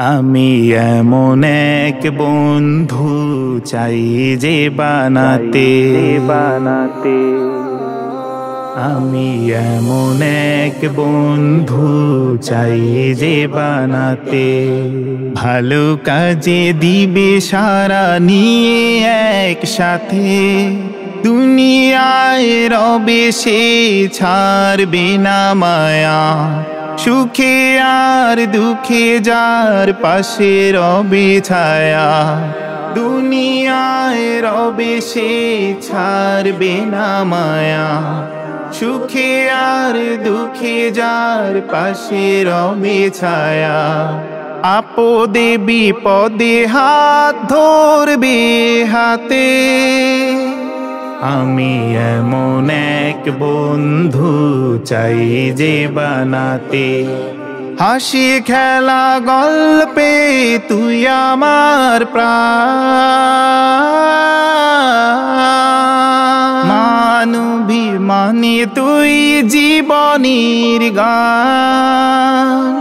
আমি এমন এক বন্ধু চাই যে বানাতে আমি এমন এক বন্ধু চাই যে বানাতে ভালো কাজে দিবে সারা নিয়ে একসাথে দুনিয়ায় রবে সে ছাড়বে না মায়া সুখে আর দুঃখে যার পাশে রবে ছায়া দুনিয়ায় রবে সে ছাড়বে না মায়া সুখে আর দুঃখে যার পাশে রবে ছায়া আপদে বিপদে হাত ধরবে হাতে আমি এমন এক বন্ধু চাই যে বানাতে হাসি খেলা গল্পে তুই আমার প্রাণ মানবিমানে তুই জীবনের গান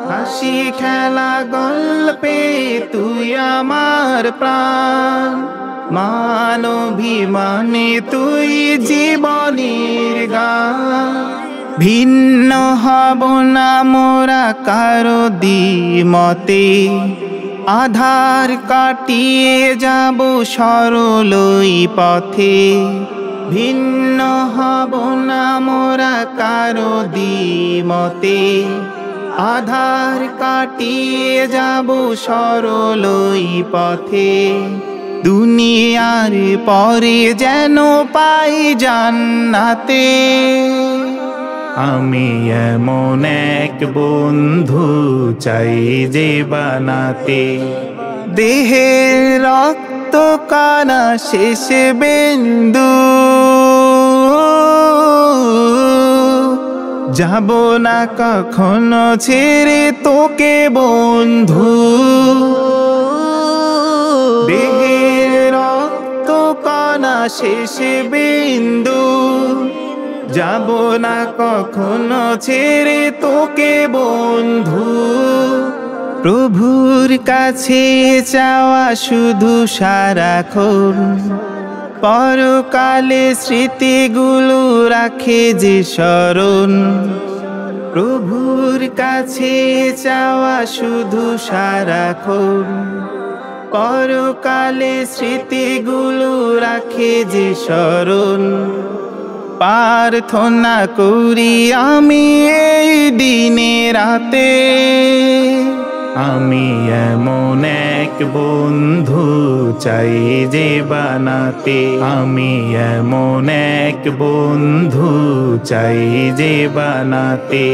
হাসি খেলা গল্পে তুই আমার প্রাণ মানবিমানে তুই জীবনের গান ভিন্ন হব না মোরা কারো দ্বিমতে আধার কাটিয়ে যাব সরলই পথে ভিন্ন হব না মোরা কারো দ্বিমতে আধার কাটিয়ে যাব সরলই পথে দুনিয়ার পরে যেন পাই জান্নাতে আমি এমন এক বন্ধু চাই যে বানাতে দেহের রক্ত কানা শেষ বিন্দু যাব না কখনো ছেড়ে তোকে বন্ধু দেহের রক্ত কানা শেষ বিন্দু যাব না কখনো ছেড়ে তোকে বন্ধু প্রভুর কাছে চাওয়া শুধু সারাক্ষণ পরকালে স্মৃতিগুলো রাখে যে স্মরণ প্রভুর কাছে চাওয়া শুধু সারাক্ষণ পরকালে স্মৃতিগুলো রাখে যে স্মরণ প্রার্থনা করি আমি এই দিনে রাতে আমি এমন এক বন্ধু চাই যে বানাতে আমি এমন এক বন্ধু চাই যে বানাতে